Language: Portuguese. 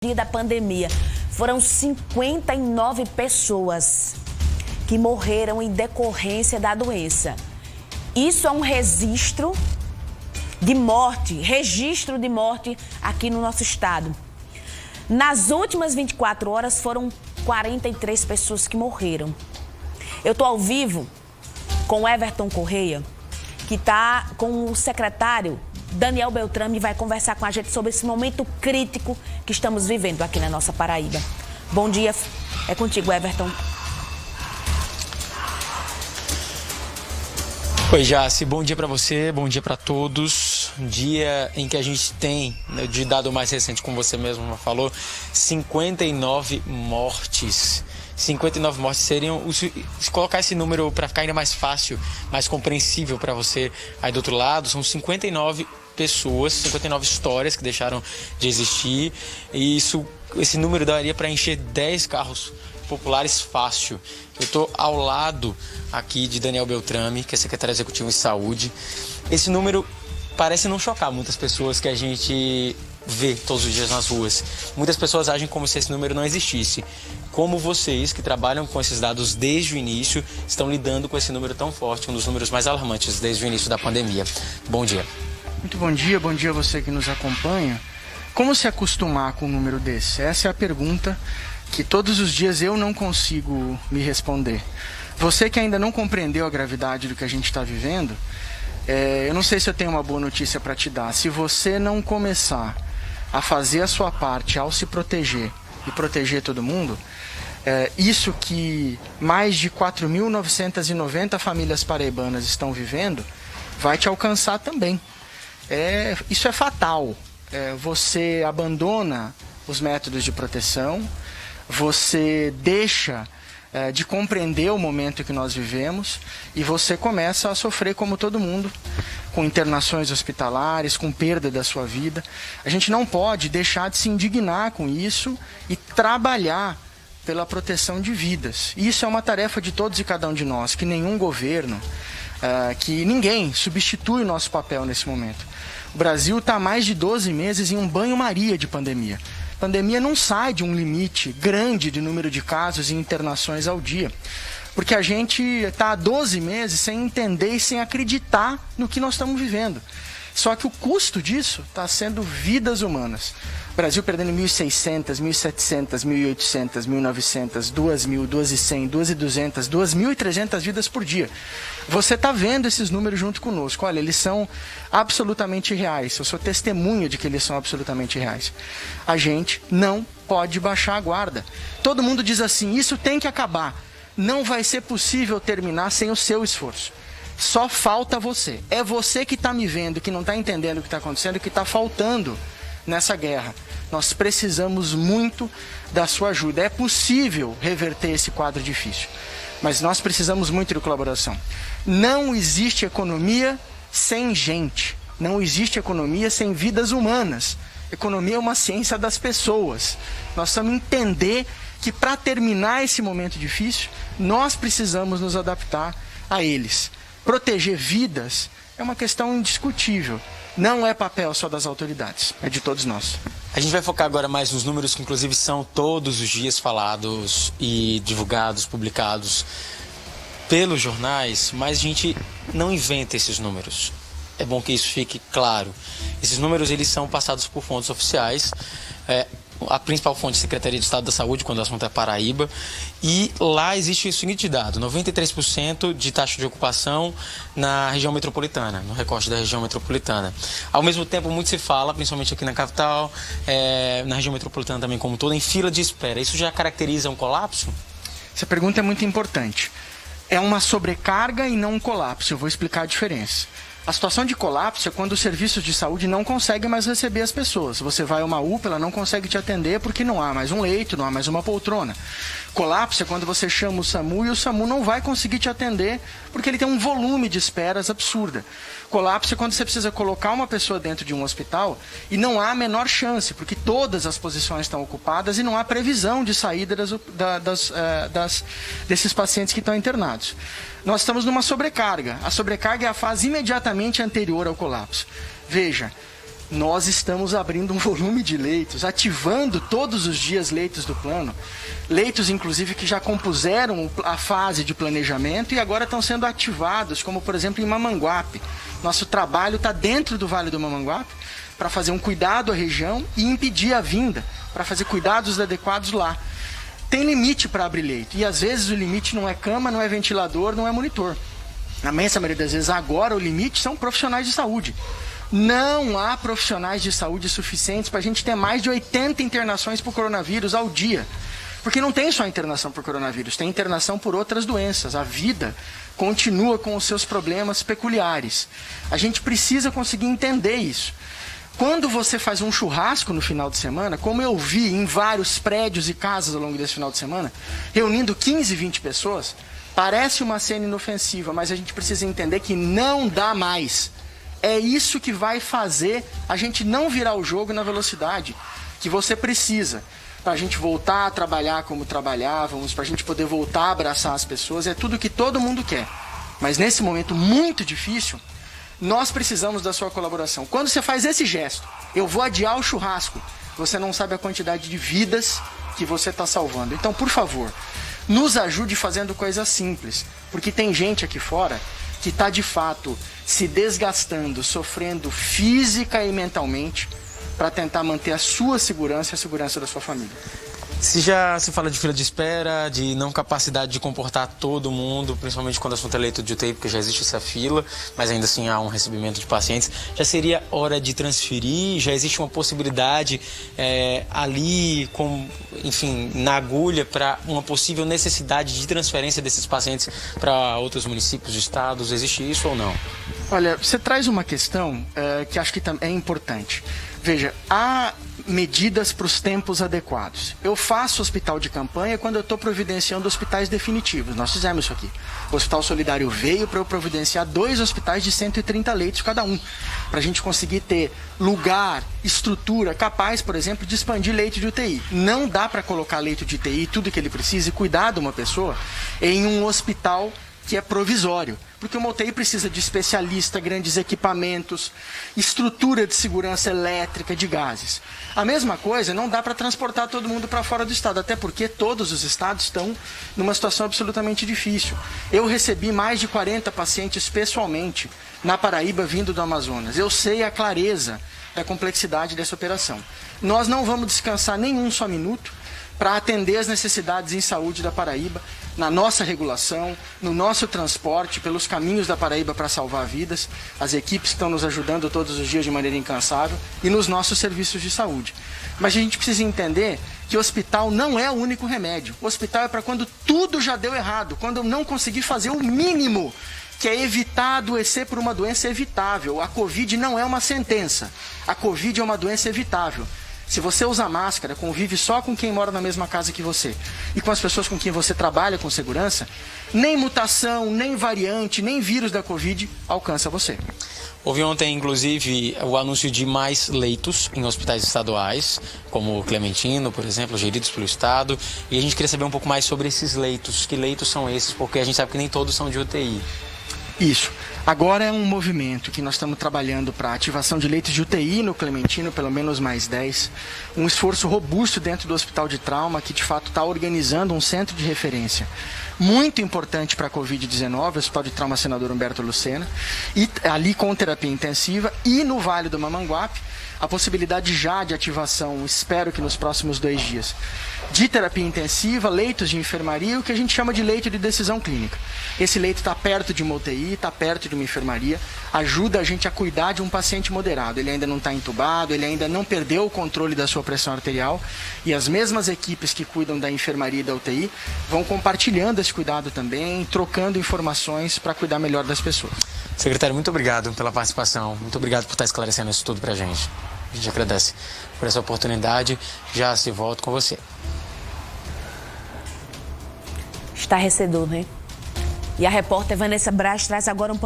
dia da pandemia, foram 59 pessoas que morreram em decorrência da doença. Isso é um registro de morte aqui no nosso estado. Nas últimas 24 horas foram 43 pessoas que morreram. Eu estou ao vivo com o Everton Correia, que está com o secretário Daniel Beltrame e vai conversar com a gente sobre esse momento crítico que estamos vivendo aqui na nossa Paraíba. Bom dia, é contigo, Everton. Oi, Jaci, bom dia para você, bom dia para todos. Um dia em que a gente tem, de dado mais recente, como você mesmo falou, 59 mortes. 59 mortes seriam, se colocar esse número para ficar ainda mais fácil, mais compreensível para você aí do outro lado, são 59 pessoas, 59 histórias que deixaram de existir, e esse número daria para encher 10 carros populares fácil. Eu estou ao lado aqui de Daniel Beltrame, que é secretário executivo de saúde. Esse número parece não chocar muitas pessoas que a gente vê todos os dias nas ruas. Muitas pessoas agem como se esse número não existisse. Como vocês, que trabalham com esses dados desde o início, estão lidando com esse número tão forte, um dos números mais alarmantes desde o início da pandemia. Bom dia. Muito bom dia a você que nos acompanha. Como se acostumar com um número desse? Essa é a pergunta que todos os dias eu não consigo me responder. Você que ainda não compreendeu a gravidade do que a gente está vivendo, eu não sei se eu tenho uma boa notícia para te dar. Se você não começar a fazer a sua parte ao se proteger e proteger todo mundo, isso que mais de 4.990 famílias paraibanas estão vivendo, vai te alcançar também. Isso é fatal. Você abandona os métodos de proteção, você deixa de compreender o momento que nós vivemos e você começa a sofrer como todo mundo, com internações hospitalares, com perda da sua vida. A gente não pode deixar de se indignar com isso e trabalhar pela proteção de vidas. Isso é uma tarefa de todos e cada um de nós, que nenhum governo, que ninguém substitui o nosso papel nesse momento. O Brasil está há mais de 12 meses em um banho-maria de pandemia. A pandemia não sai de um limite grande de número de casos e internações ao dia, porque a gente está há 12 meses sem entender e sem acreditar no que nós estamos vivendo. Só que o custo disso está sendo vidas humanas. O Brasil perdendo 1.600, 1.700, 1.800, 1.900, 2.000, 2.100, 2.200, 2.300 vidas por dia. Você está vendo esses números junto conosco. Olha, eles são absolutamente reais. Eu sou testemunha de que eles são absolutamente reais. A gente não pode baixar a guarda. Todo mundo diz assim, isso tem que acabar. Não vai ser possível terminar sem o seu esforço. Só falta você. É você que está me vendo, que não está entendendo o que está acontecendo, que está faltando nessa guerra. Nós precisamos muito da sua ajuda. É possível reverter esse quadro difícil, mas nós precisamos muito de colaboração. Não existe economia sem gente. Não existe economia sem vidas humanas. Economia é uma ciência das pessoas. Nós precisamos entender que para terminar esse momento difícil, nós precisamos nos adaptar a eles. Proteger vidas é uma questão indiscutível. Não é papel só das autoridades, é de todos nós. A gente vai focar agora mais nos números que inclusive são todos os dias falados e divulgados, publicados pelos jornais, mas a gente não inventa esses números. É bom que isso fique claro. Esses números eles são passados por fontes oficiais. A principal fonte é a Secretaria de Estado da Saúde, quando o assunto é Paraíba, e lá existe o seguinte dado: 93% de taxa de ocupação na região metropolitana, no recorte da região metropolitana. Ao mesmo tempo, muito se fala, principalmente aqui na capital, na região metropolitana também como toda, em fila de espera. Isso já caracteriza um colapso? Essa pergunta é muito importante. É uma sobrecarga e não um colapso. Eu vou explicar a diferença. A situação de colapso é quando os serviços de saúde não conseguem mais receber as pessoas. Você vai a uma UPA, ela não consegue te atender porque não há mais um leito, não há mais uma poltrona. Colapso é quando você chama o SAMU e o SAMU não vai conseguir te atender porque ele tem um volume de esperas absurda. Colapso é quando você precisa colocar uma pessoa dentro de um hospital e não há a menor chance, porque todas as posições estão ocupadas e não há previsão de saída desses pacientes que estão internados. Nós estamos numa sobrecarga. A sobrecarga é a fase imediatamente anterior ao colapso. Veja, nós estamos abrindo um volume de leitos, ativando todos os dias leitos do plano, leitos inclusive que já compuseram a fase de planejamento e agora estão sendo ativados, como por exemplo em Mamanguape. Nosso trabalho está dentro do Vale do Mamanguape para fazer um cuidado à região e impedir a vinda, para fazer cuidados adequados lá. Tem limite para abrir leito e às vezes o limite não é cama, não é ventilador, não é monitor. Na imensa maioria das vezes agora o limite são profissionais de saúde. Não há profissionais de saúde suficientes para a gente ter mais de 80 internações por coronavírus ao dia. Porque não tem só internação por coronavírus, tem internação por outras doenças. A vida continua com os seus problemas peculiares. A gente precisa conseguir entender isso. Quando você faz um churrasco no final de semana, como eu vi em vários prédios e casas ao longo desse final de semana, reunindo 15, 20 pessoas, parece uma cena inofensiva, mas a gente precisa entender que não dá mais. É isso que vai fazer a gente não virar o jogo na velocidade que você precisa. Para a gente voltar a trabalhar como trabalhávamos, para a gente poder voltar a abraçar as pessoas, é tudo que todo mundo quer. Mas nesse momento muito difícil, nós precisamos da sua colaboração. Quando você faz esse gesto, eu vou adiar o churrasco, você não sabe a quantidade de vidas que você está salvando. Então, por favor, nos ajude fazendo coisas simples, porque tem gente aqui fora que está de fato se desgastando, sofrendo física e mentalmente para tentar manter a sua segurança e a segurança da sua família. Se já se fala de fila de espera, de não capacidade de comportar todo mundo, principalmente quando o assunto é leito de UTI, porque já existe essa fila, mas ainda assim há um recebimento de pacientes, já seria hora de transferir? Já existe uma possibilidade ali, enfim, na agulha, para uma possível necessidade de transferência desses pacientes para outros municípios, estados? Existe isso ou não? Olha, você traz uma questão que acho que é importante. Veja, há medidas para os tempos adequados. Eu faço hospital de campanha quando eu estou providenciando hospitais definitivos. Nós fizemos isso aqui. O Hospital Solidário veio para eu providenciar 2 hospitais de 130 leitos cada um, para a gente conseguir ter lugar, estrutura capaz, por exemplo, de expandir leito de UTI. Não dá para colocar leito de UTI, tudo que ele precisa, e cuidar de uma pessoa em um hospital que é provisório, porque uma UTI precisa de especialista, grandes equipamentos, estrutura de segurança elétrica, de gases. A mesma coisa, não dá para transportar todo mundo para fora do estado, até porque todos os estados estão numa situação absolutamente difícil. Eu recebi mais de 40 pacientes pessoalmente na Paraíba vindo do Amazonas. Eu sei a clareza da complexidade dessa operação. Nós não vamos descansar nenhum só minuto para atender as necessidades em saúde da Paraíba, na nossa regulação, no nosso transporte, pelos caminhos da Paraíba para salvar vidas, as equipes que estão nos ajudando todos os dias de maneira incansável e nos nossos serviços de saúde. Mas a gente precisa entender que o hospital não é o único remédio. O hospital é para quando tudo já deu errado, quando eu não consegui fazer o mínimo, que é evitar adoecer por uma doença evitável. A Covid não é uma sentença, a Covid é uma doença evitável. Se você usa máscara, convive só com quem mora na mesma casa que você e com as pessoas com quem você trabalha com segurança, nem mutação, nem variante, nem vírus da Covid alcança você. Houve ontem, inclusive, o anúncio de mais leitos em hospitais estaduais, como o Clementino, por exemplo, geridos pelo Estado. E a gente queria saber um pouco mais sobre esses leitos. Que leitos são esses? Porque a gente sabe que nem todos são de UTI. Isso. Agora é um movimento que nós estamos trabalhando para ativação de leitos de UTI no Clementino, pelo menos mais 10. Um esforço robusto dentro do Hospital de Trauma, que de fato está organizando um centro de referência muito importante para a Covid-19, o Hospital de Trauma Senador Humberto Lucena, e ali com terapia intensiva, e no Vale do Mamanguape, a possibilidade já de ativação, espero que nos próximos 2 dias, de terapia intensiva, leitos de enfermaria, o que a gente chama de leito de decisão clínica. Esse leito está perto de uma UTI, está perto de uma enfermaria, ajuda a gente a cuidar de um paciente moderado. Ele ainda não está entubado, ele ainda não perdeu o controle da sua pressão arterial, e as mesmas equipes que cuidam da enfermaria e da UTI vão compartilhando esse cuidado também, trocando informações para cuidar melhor das pessoas. Secretário, muito obrigado pela participação, muito obrigado por estar esclarecendo isso tudo para a gente. A gente agradece por essa oportunidade. Já se volto com você. Estarrecedor, né? E a repórter Vanessa Braz traz agora um